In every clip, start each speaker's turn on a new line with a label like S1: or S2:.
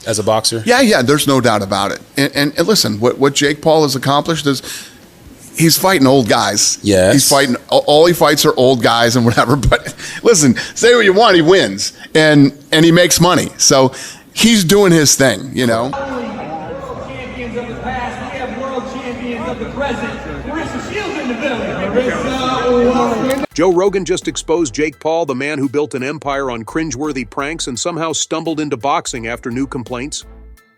S1: as a boxer?
S2: Yeah, there's no doubt about it. And listen, what Jake Paul has accomplished is he's fighting old guys.
S1: Yes.
S2: He's fighting, all he fights are old guys and whatever. But listen, say what you want, he wins. And he makes money. So he's doing his thing, you know.
S3: Champions of the past, we have world champions of the present. Marissa Shields in the building.
S4: Joe Rogan just exposed Jake Paul, the man who built an empire on cringeworthy pranks and somehow stumbled into boxing after new complaints.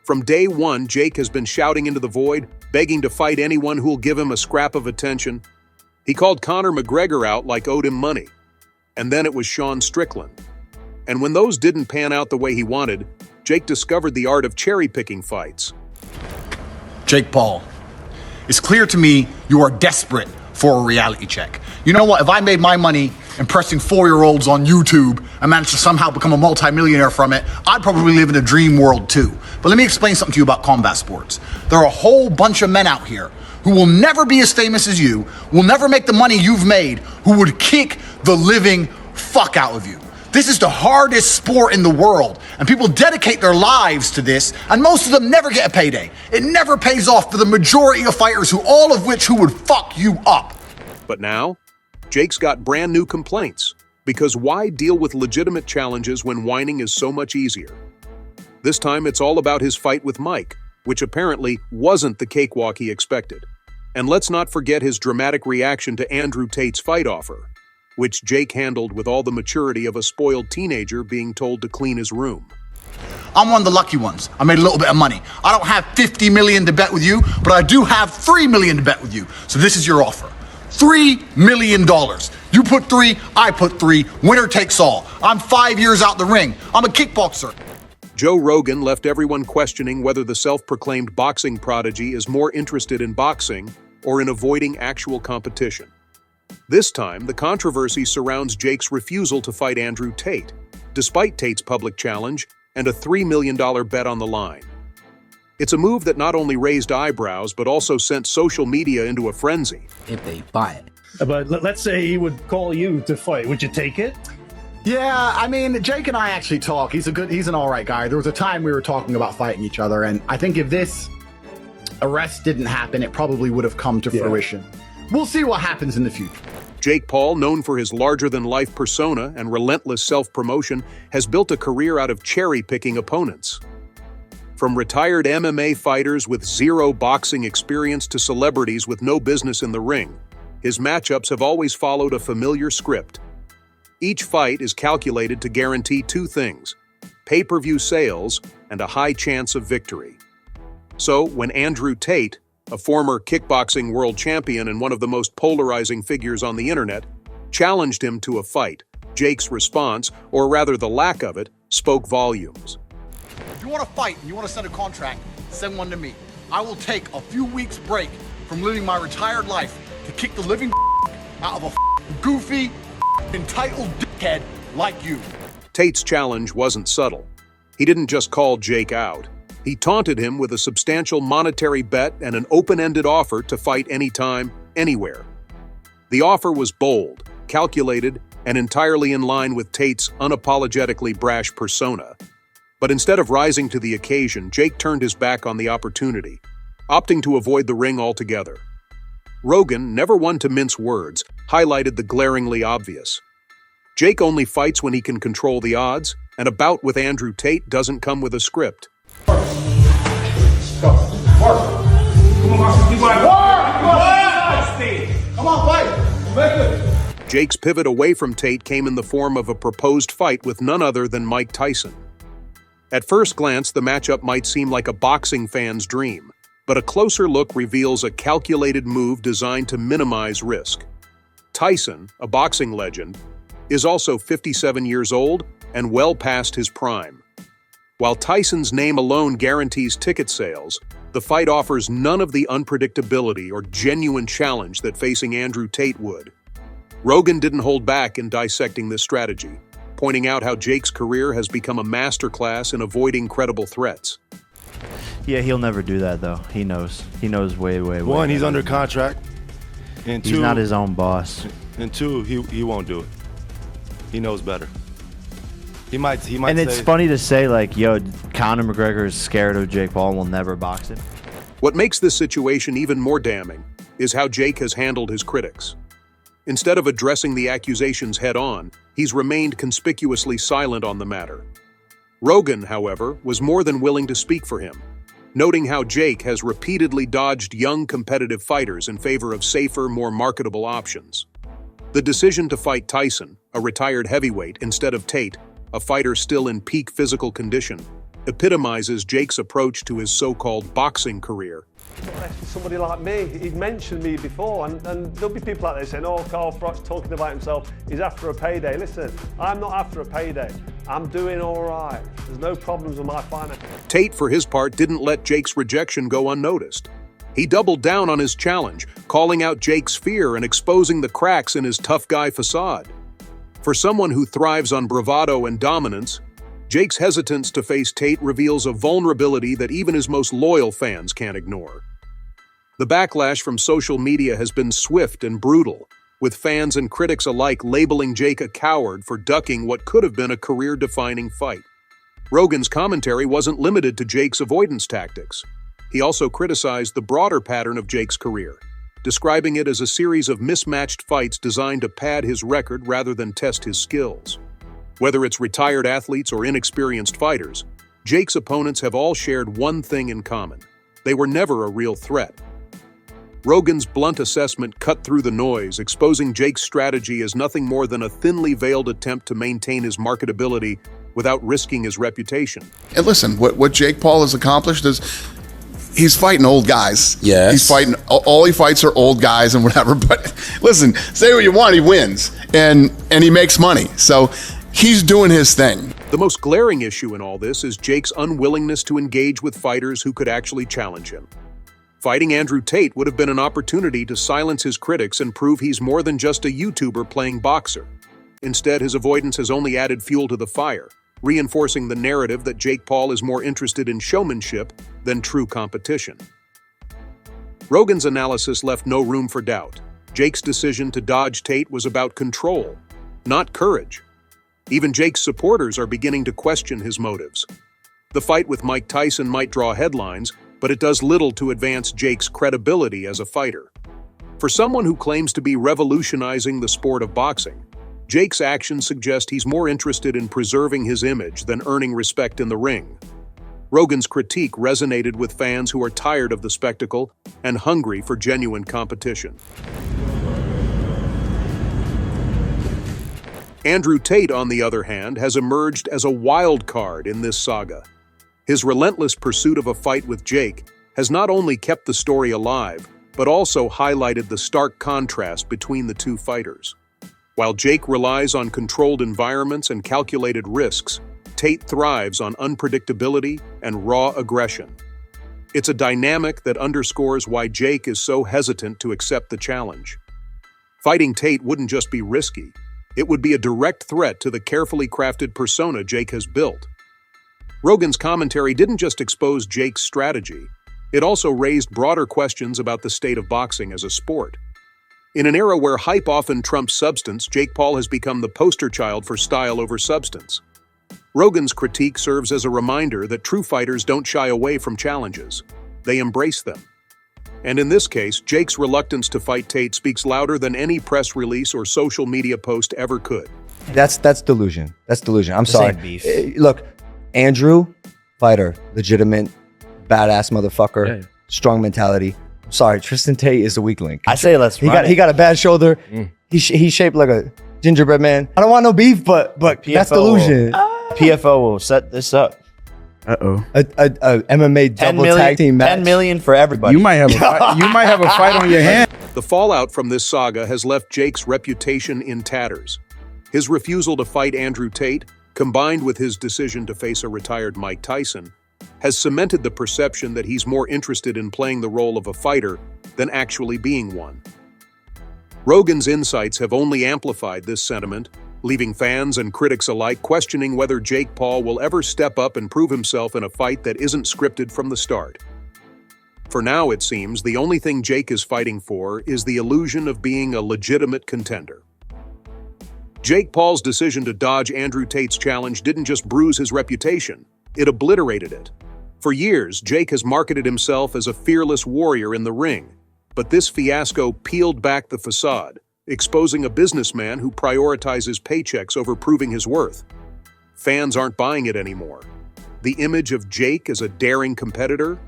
S4: From day one, Jake has been shouting into the void, begging to fight anyone who'll give him a scrap of attention. He called Conor McGregor out like owed him money. And then it was Sean Strickland. And when those didn't pan out the way he wanted, Jake discovered the art of cherry-picking fights.
S5: Jake Paul, it's clear to me you are desperate for a reality check. You know what? If I made my money impressing 4-year-olds on YouTube and managed to somehow become a multimillionaire from it, I'd probably live in a dream world too. But let me explain something to you about combat sports. There are a whole bunch of men out here who will never be as famous as you, will never make the money you've made, who would kick the living fuck out of you. This is the hardest sport in the world, and people dedicate their lives to this, and most of them never get a payday. It never pays off for the majority of fighters, who would fuck you up.
S4: But now, Jake's got brand new complaints, because why deal with legitimate challenges when whining is so much easier? This time it's all about his fight with Mike, which apparently wasn't the cakewalk he expected. And let's not forget his dramatic reaction to Andrew Tate's fight offer, which Jake handled with all the maturity of a spoiled teenager being told to clean his room.
S5: I'm one of the lucky ones. I made a little bit of money. I don't have 50 million to bet with you, but I do have 3 million to bet with you. So this is your offer. $3 million. You put 3, I put 3. Winner takes all. I'm 5 years out the ring. I'm a kickboxer.
S4: Joe Rogan left everyone questioning whether the self-proclaimed boxing prodigy is more interested in boxing or in avoiding actual competition. This time, the controversy surrounds Jake's refusal to fight Andrew Tate, despite Tate's public challenge and a $3 million bet on the line. It's a move that not only raised eyebrows, but also sent social media into a frenzy.
S6: If they buy it.
S7: But let's say he would call you to fight. Would you take it?
S5: Yeah, I mean, Jake and I actually talk. He's an all right guy. There was a time we were talking about fighting each other, and I think if this arrest didn't happen, it probably would have come to fruition. We'll see what happens in the future.
S4: Jake Paul, known for his larger-than-life persona and relentless self-promotion, has built a career out of cherry-picking opponents. From retired MMA fighters with zero boxing experience to celebrities with no business in the ring, his matchups have always followed a familiar script. Each fight is calculated to guarantee 2 things: pay-per-view sales and a high chance of victory. So, when Andrew Tate, a former kickboxing world champion and one of the most polarizing figures on the internet, challenged him to a fight, Jake's response, or rather the lack of it, spoke volumes.
S5: If you want to fight and you want to send a contract, send one to me. I will take a few weeks break from living my retired life to kick the living out of a goofy, entitled dickhead like you.
S4: Tate's challenge wasn't subtle. He didn't just call Jake out. He taunted him with a substantial monetary bet and an open-ended offer to fight anytime, anywhere. The offer was bold, calculated, and entirely in line with Tate's unapologetically brash persona. But instead of rising to the occasion, Jake turned his back on the opportunity, opting to avoid the ring altogether. Rogan, never one to mince words, highlighted the glaringly obvious. Jake only fights when he can control the odds, and a bout with Andrew Tate doesn't come with a script. Jake's pivot away from Tate came in the form of a proposed fight with none other than Mike Tyson. At first glance, the matchup might seem like a boxing fan's dream, but a closer look reveals a calculated move designed to minimize risk. Tyson, a boxing legend, is also 57 years old and well past his prime. While Tyson's name alone guarantees ticket sales, the fight offers none of the unpredictability or genuine challenge that facing Andrew Tate would. Rogan didn't hold back in dissecting this strategy, pointing out how Jake's career has become a masterclass in avoiding credible threats.
S8: Yeah, he'll never do that, though. He knows. He knows way.
S9: One, he's under contract. And two,
S8: he's not his own boss.
S9: And two, he won't do it. He knows better. He might
S8: And it's
S9: say,
S8: funny to say, like, yo, Conor McGregor is scared of Jake Paul and will never box him.
S4: What makes this situation even more damning is how Jake has handled his critics. Instead of addressing the accusations head-on, he's remained conspicuously silent on the matter. Rogan, however, was more than willing to speak for him, noting how Jake has repeatedly dodged young competitive fighters in favor of safer, more marketable options. The decision to fight Tyson, a retired heavyweight, instead of Tate, a fighter still in peak physical condition, epitomizes Jake's approach to his so-called boxing career.
S1: Somebody like me, he'd mentioned me before, and there'll be people out there saying, oh, Carl Froch's talking about himself, he's after a payday. Listen, I'm not after a payday. I'm doing all right. There's no problems with my finances.
S4: Tate, for his part, didn't let Jake's rejection go unnoticed. He doubled down on his challenge, calling out Jake's fear and exposing the cracks in his tough guy facade. For someone who thrives on bravado and dominance, Jake's hesitance to face Tate reveals a vulnerability that even his most loyal fans can't ignore. The backlash from social media has been swift and brutal, with fans and critics alike labeling Jake a coward for ducking what could have been a career-defining fight. Rogan's commentary wasn't limited to Jake's avoidance tactics. He also criticized the broader pattern of Jake's career, describing it as a series of mismatched fights designed to pad his record rather than test his skills. Whether it's retired athletes or inexperienced fighters, Jake's opponents have all shared one thing in common: they were never a real threat. Rogan's blunt assessment cut through the noise, exposing Jake's strategy as nothing more than a thinly veiled attempt to maintain his marketability without risking his reputation.
S2: And listen, what Jake Paul has accomplished is he's fighting old guys.
S6: Yes.
S2: He's fighting, all he fights are old guys and whatever. But listen, say what you want, he wins. And he makes money. So he's doing his thing.
S4: The most glaring issue in all this is Jake's unwillingness to engage with fighters who could actually challenge him. Fighting Andrew Tate would have been an opportunity to silence his critics and prove he's more than just a YouTuber playing boxer. Instead, his avoidance has only added fuel to the fire, reinforcing the narrative that Jake Paul is more interested in showmanship than true competition. Rogan's analysis left no room for doubt. Jake's decision to dodge Tate was about control, not courage. Even Jake's supporters are beginning to question his motives. The fight with Mike Tyson might draw headlines, but it does little to advance Jake's credibility as a fighter. For someone who claims to be revolutionizing the sport of boxing, Jake's actions suggest he's more interested in preserving his image than earning respect in the ring. Rogan's critique resonated with fans who are tired of the spectacle and hungry for genuine competition. Andrew Tate, on the other hand, has emerged as a wild card in this saga. His relentless pursuit of a fight with Jake has not only kept the story alive, but also highlighted the stark contrast between the two fighters. While Jake relies on controlled environments and calculated risks, Tate thrives on unpredictability and raw aggression. It's a dynamic that underscores why Jake is so hesitant to accept the challenge. Fighting Tate wouldn't just be risky, it would be a direct threat to the carefully crafted persona Jake has built. Rogan's commentary didn't just expose Jake's strategy, it also raised broader questions about the state of boxing as a sport. In an era where hype often trumps substance, Jake Paul has become the poster child for style over substance. Rogan's critique serves as a reminder that true fighters don't shy away from challenges. They embrace them. And in this case, Jake's reluctance to fight Tate speaks louder than any press release or social media post ever could.
S6: That's delusion. That's delusion. I'm
S8: This
S6: sorry.
S8: ain't beef.
S6: Look, Andrew, fighter, legitimate, badass motherfucker, strong mentality. I'm sorry, Tristan Tate is the weak link.
S8: I say let's
S6: He
S8: run it.
S6: got a bad shoulder. He's shaped like a gingerbread man. I don't want no beef, but that's delusion.
S8: PFO will set this up.
S6: A MMA
S8: 10
S6: double
S8: million,
S6: tag team match.
S8: 10 million for everybody.
S10: You might have a fight on your hand.
S4: The fallout from this saga has left Jake's reputation in tatters. His refusal to fight Andrew Tate, combined with his decision to face a retired Mike Tyson, has cemented the perception that he's more interested in playing the role of a fighter than actually being one. Rogan's insights have only amplified this sentiment, leaving fans and critics alike questioning whether Jake Paul will ever step up and prove himself in a fight that isn't scripted from the start. For now, it seems, the only thing Jake is fighting for is the illusion of being a legitimate contender. Jake Paul's decision to dodge Andrew Tate's challenge didn't just bruise his reputation, it obliterated it. For years, Jake has marketed himself as a fearless warrior in the ring, but this fiasco peeled back the facade, exposing a businessman who prioritizes paychecks over proving his worth. Fans aren't buying it anymore. The image of Jake as a daring competitor?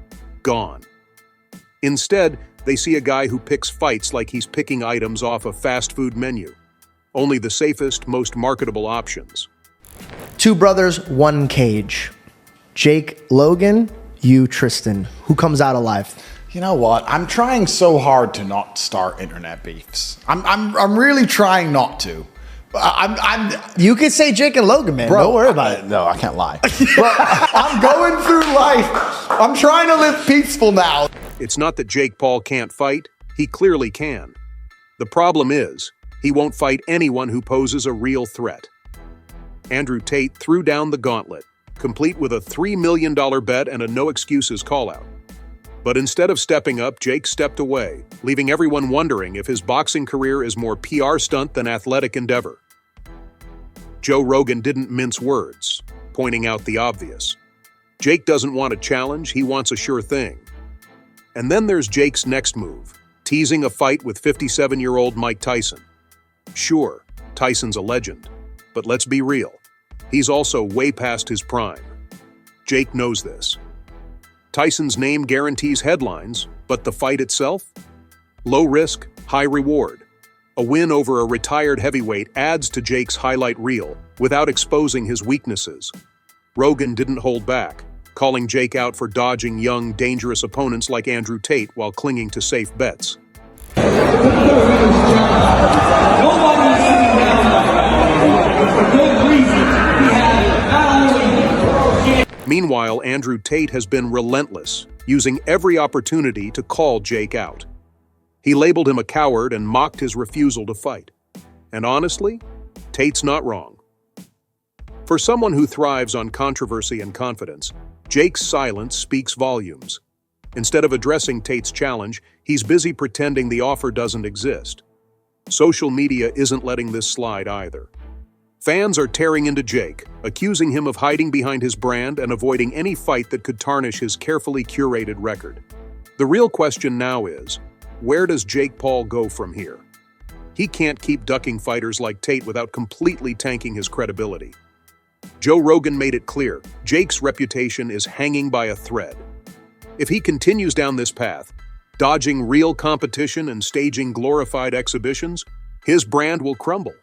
S4: Gone. Instead, they see a guy who picks fights like he's picking items off a fast food menu. Only the safest, most marketable options.
S11: Two brothers, one cage. Jake Logan, you Tristan. Who comes out alive?
S5: You know what? I'm trying so hard to not start internet beefs. I'm really trying not to.
S11: You could say Jake and Logan, man.
S5: Bro,
S11: don't worry about it.
S5: No, I can't lie. Bro, I'm going through life. I'm trying to live peaceful now.
S4: It's not that Jake Paul can't fight. He clearly can. The problem is, he won't fight anyone who poses a real threat. Andrew Tate threw down the gauntlet, complete with a $3 million bet and a no-excuses call-out. But instead of stepping up, Jake stepped away, leaving everyone wondering if his boxing career is more PR stunt than athletic endeavor. Joe Rogan didn't mince words, pointing out the obvious. Jake doesn't want a challenge, he wants a sure thing. And then there's Jake's next move, teasing a fight with 57-year-old Mike Tyson. Sure, Tyson's a legend, but let's be real. He's also way past his prime. Jake knows this. Tyson's name guarantees headlines, but the fight itself? Low risk, high reward. A win over a retired heavyweight adds to Jake's highlight reel without exposing his weaknesses. Rogan didn't hold back, calling Jake out for dodging young, dangerous opponents like Andrew Tate while clinging to safe bets. Meanwhile, Andrew Tate has been relentless, using every opportunity to call Jake out. He labeled him a coward and mocked his refusal to fight. And honestly, Tate's not wrong. For someone who thrives on controversy and confidence, Jake's silence speaks volumes. Instead of addressing Tate's challenge, he's busy pretending the offer doesn't exist. Social media isn't letting this slide either. Fans are tearing into Jake, accusing him of hiding behind his brand and avoiding any fight that could tarnish his carefully curated record. The real question now is, where does Jake Paul go from here? He can't keep ducking fighters like Tate without completely tanking his credibility. Joe Rogan made it clear, Jake's reputation is hanging by a thread. If he continues down this path, dodging real competition and staging glorified exhibitions, his brand will crumble.